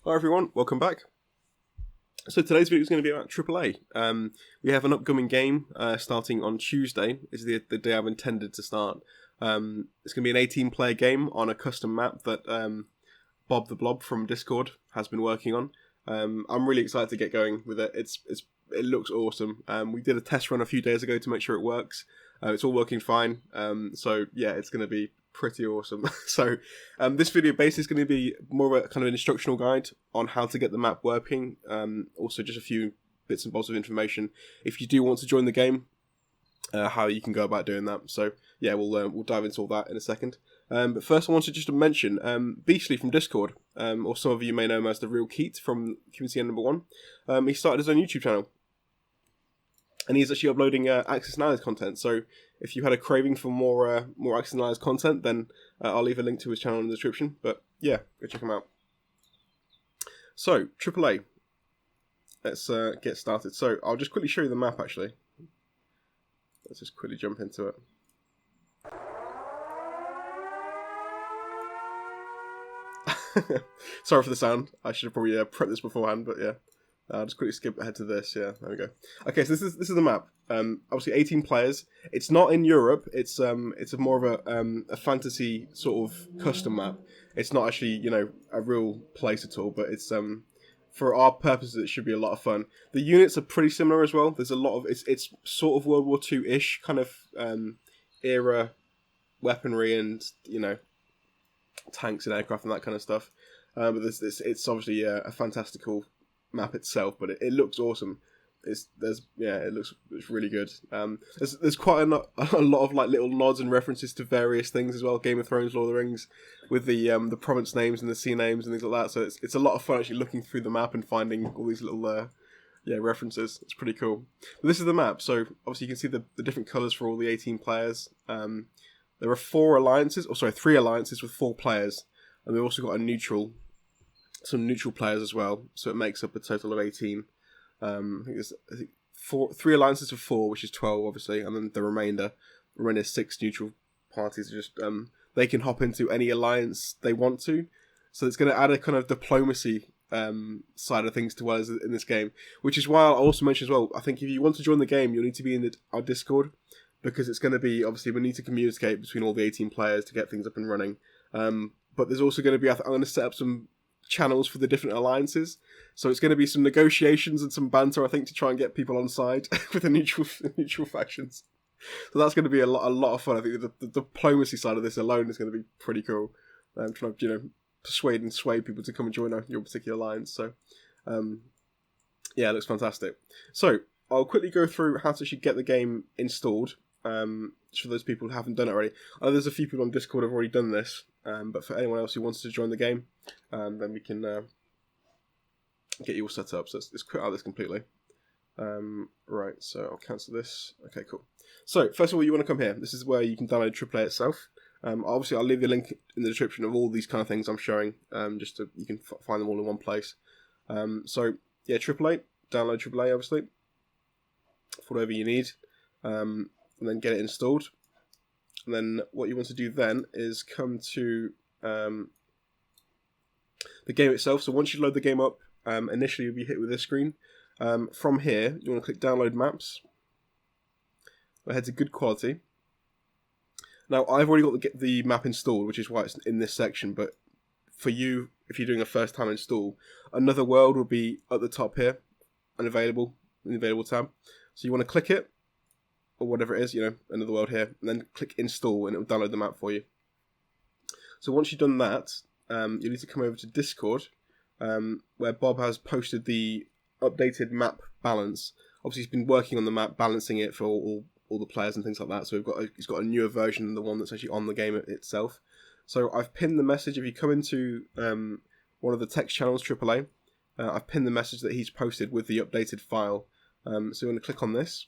Hi everyone, welcome back. So today's video is going to be about TripleA. We have an upcoming game starting on Tuesday. Is the day I've intended to start. It's going to be an 18-player game on a custom map that Bob the Blob from Discord has been working on. I'm really excited to get going with it. It looks awesome. We did a test run a few days ago to make sure it works. It's all working fine. So yeah, it's going to be pretty awesome. So this video basically is going to be more of a kind of an instructional guide on how to get the map working. Also just a few bits and bobs of information if you do want to join the game, how you can go about doing that. So yeah, we'll dive into all that in a second. But first I wanted just to mention Beastly from Discord, or some of you may know him as the Real Keat from Community Number 1. He started his own YouTube channel, and he's actually uploading Access Analysis content. So if you had a craving for more Access Analysis content, then I'll leave a link to his channel in the description. But yeah, go check him out. So TripleA, let's get started. So I'll just quickly show you the map. Actually, let's just quickly jump into it. Sorry for the sound. I should have probably prepped this beforehand, but yeah. I'll just quickly skip ahead to this. Yeah, there we go. Okay, so this is the map. Obviously 18 players. It's not in Europe. It's more of a fantasy sort of custom map. It's not actually a real place at all. But it's for our purposes it should be a lot of fun. The units are pretty similar as well. There's a lot of it's sort of World War II-ish kind of era weaponry and tanks and aircraft and that kind of stuff. But it's obviously a fantastical map itself, but it looks awesome. It's really good. There's quite a lot of like little nods and references to various things as well. Game of Thrones, Lord of the Rings, with the province names and the sea names and things like that. So it's a lot of fun actually looking through the map and finding all these little references. It's pretty cool. But this is the map. So obviously you can see the different colours for all the 18 players. There are 3 alliances with 4 players, and we've also got some neutral players as well. So it makes up a total of 18. I think there's 3 alliances of 4, which is 12, obviously, and then the remainder 6 neutral parties. Just they can hop into any alliance they want to. So it's going to add a kind of diplomacy side of things to us in this game, which is why I'll also mention as well. I think if you want to join the game, you'll need to be in our Discord. Because it's going to be, obviously, we need to communicate between all the 18 players to get things up and running. But there's also going to be, I'm going to set up some channels for the different alliances. So it's going to be some negotiations and some banter, I think, to try and get people on side with the neutral factions. So that's going to be a lot of fun. I think the diplomacy side of this alone is going to be pretty cool. Trying to, persuade and sway people to come and join your particular alliance. So, yeah, it looks fantastic. So I'll quickly go through how to actually get the game installed. For those people who haven't done it already. I know there's a few people on Discord who have already done this, but for anyone else who wants to join the game, then we can get you all set up. So let's quit out of this completely. Right, so I'll cancel this. Okay, cool. So first of all, you want to come here. This is where you can download TripleA itself. Obviously, I'll leave the link in the description of all these kind of things I'm showing, just so you can find them all in one place. So yeah, TripleA. Download TripleA, obviously, for whatever you need. And then get it installed. And then what you want to do then is come to the game itself. So once you load the game up, initially you'll be hit with this screen. From here, you want to click Download Maps. We'll head to Good Quality. Now, I've already got the map installed, which is why it's in this section. But for you, if you're doing a first time install, Another World will be at the top here, and available in the Available tab. So you want to click it, or whatever it is, Another World here, and then click Install, and it will download the map for you. So once you've done that, you need to come over to Discord, where Bob has posted the updated map balance. Obviously, he's been working on the map, balancing it for all the players and things like that. So he's got a newer version than the one that's actually on the game itself. So I've pinned the message. If you come into one of the text channels, TripleA, I've pinned the message that he's posted with the updated file. So you want to click on this.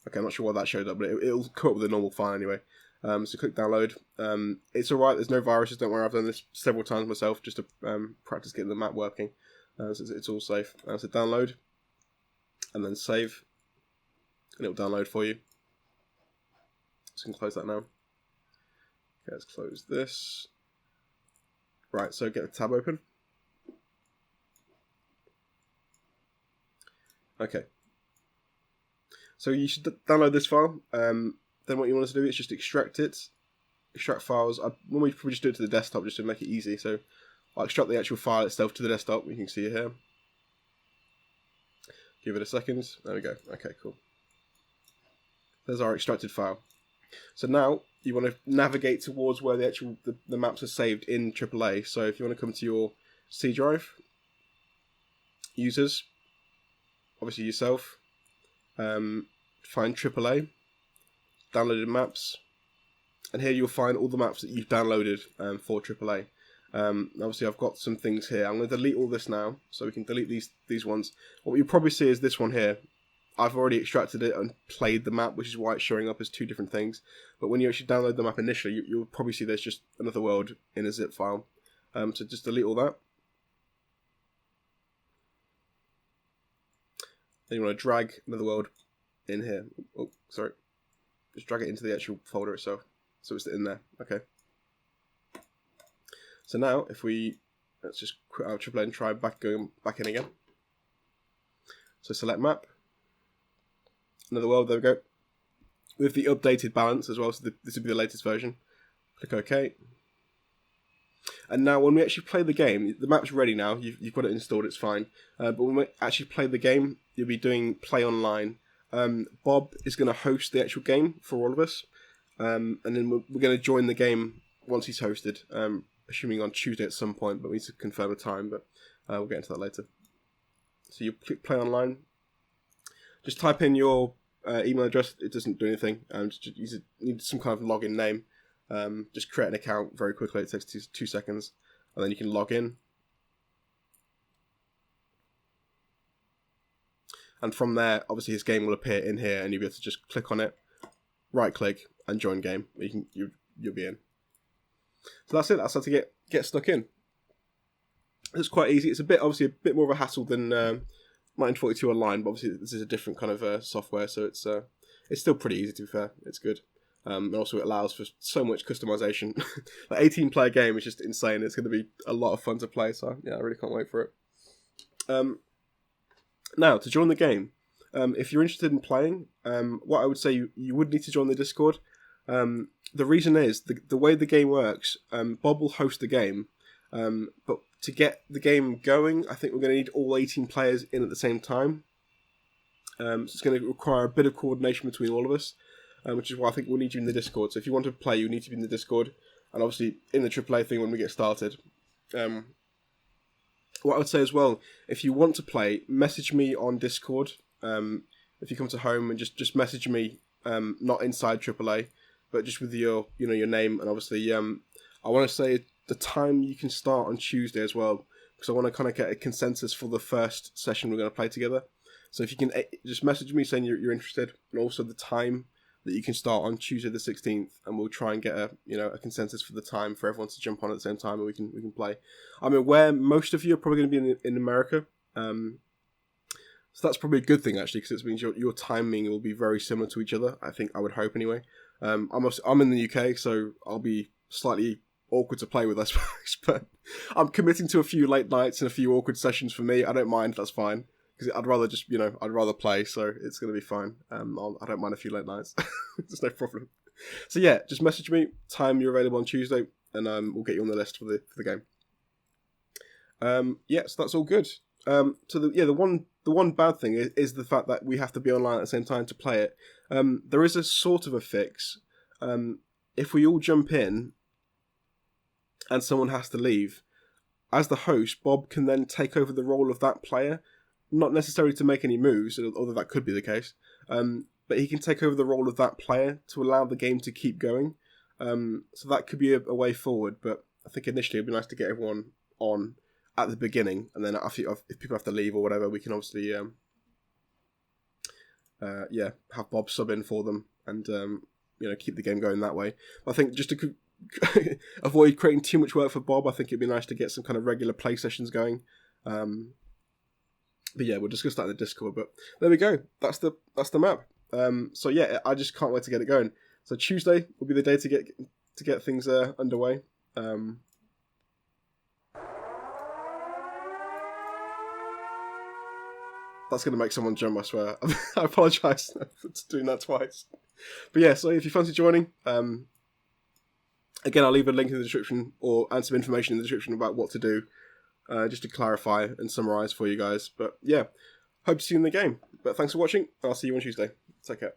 Okay, I'm not sure why that showed up, but it'll come up with a normal file anyway. So click download. It's alright, there's no viruses, don't worry, I've done this several times myself just to practice getting the map working. So it's all safe. So download, and then save, and it'll download for you. So you can close that now. let's close this. Right, so get the tab open. Okay. So you should download this file. Then what you want to do is just extract it. Extract files. I normally probably just do it to the desktop just to make it easy. So I'll extract the actual file itself to the desktop. You can see it here. Give it a second. There we go. Okay, cool. There's our extracted file. So now you want to navigate towards where the maps are saved in TripleA. So if you want to come to your C drive, users, obviously yourself, find TripleA, downloaded maps, and here you'll find all the maps that you've downloaded for TripleA. Obviously I've got some things here. I'm going to delete all this now, so we can delete these ones. What you'll probably see is this one here. I've already extracted it and played the map, which is why it's showing up as two different things. But when you actually download the map initially, you'll probably see there's just another world in a zip file. So just delete all that. Then you want to drag another world in here. Oh, sorry. Just drag it into the actual folder itself. So it's in there. Okay. So now, let's just quit out TripleA and try going back in again. So select map. Another world, there we go. With the updated balance as well, so this will be the latest version. Click OK. And now when we actually play the game, the map's ready now, you've got it installed, it's fine. But when we actually play the game, you'll be doing play online. Bob is going to host the actual game for all of us. And then we're going to join the game once he's hosted, assuming on Tuesday at some point, but we need to confirm the time, but we'll get into that later. So you click play online. Just type in your email address. It doesn't do anything. You need some kind of login name. Just create an account very quickly. It takes 2 seconds, and then you can log in. And from there, obviously, his game will appear in here, and you'll be able to just click on it, right-click, and join game. You'll be in. So that's it. That's how to get stuck in. It's quite easy. It's obviously a bit more of a hassle than 1942 Online, but obviously this is a different kind of software, so it's still pretty easy, to be fair. It's good. And also it allows for so much customization. The 18-player game is just insane. It's going to be a lot of fun to play, so yeah, I really can't wait for it. Now, to join the game, if you're interested in playing, what I would say you would need to join the Discord. The reason is, the way the game works, Bob will host the game, but to get the game going, I think we're going to need all 18 players in at the same time. So it's going to require a bit of coordination between all of us, which is why I think we'll need you in the Discord. So if you want to play, you need to be in the Discord, and obviously in the AAA thing when we get started. What I would say as well, if you want to play, message me on Discord. If you come to home and just message me, not inside AAA, but just with your name, and obviously I want to say the time you can start on Tuesday as well, because I want to kind of get a consensus for the first session we're going to play together. So if you can just message me saying you're interested, and also the time that you can start on Tuesday the 16th, and we'll try and get a consensus for the time for everyone to jump on at the same time, and we can play. I'm aware most of you are probably going to be in America, so that's probably a good thing actually, because it means your timing will be very similar to each other. I would hope anyway. I'm in the UK, so I'll be slightly awkward to play with, I suppose, but I'm committing to a few late nights and a few awkward sessions for me. I don't mind, that's fine, because I'd rather just, I'd rather play, so it's going to be fine. I don't mind a few late nights. There's no problem. So yeah, just message me, time you're available on Tuesday, and we'll get you on the list for the game. So that's all good. So the one bad thing is the fact that we have to be online at the same time to play it. There is a sort of a fix. If we all jump in and someone has to leave, as the host, Bob can then take over the role of that player, not necessarily to make any moves, although that could be the case, but he can take over the role of that player to allow the game to keep going. So that could be a way forward, but I think initially it'd be nice to get everyone on at the beginning, and then if people have to leave or whatever, we can obviously have Bob sub in for them, and keep the game going that way. But I think just to avoid creating too much work for Bob, I think it'd be nice to get some kind of regular play sessions going. But yeah, we'll discuss that in the Discord. But there we go. That's the map. So yeah, I just can't wait to get it going. So Tuesday will be the day to to get things underway. That's going to make someone jump, I swear. I apologise for doing that twice. But yeah, so if you fancy joining, again, I'll leave a link in the description and some information in the description about what to do, just to clarify and summarise for you guys. But yeah, hope to see you in the game. But thanks for watching. I'll see you on Tuesday. Take care.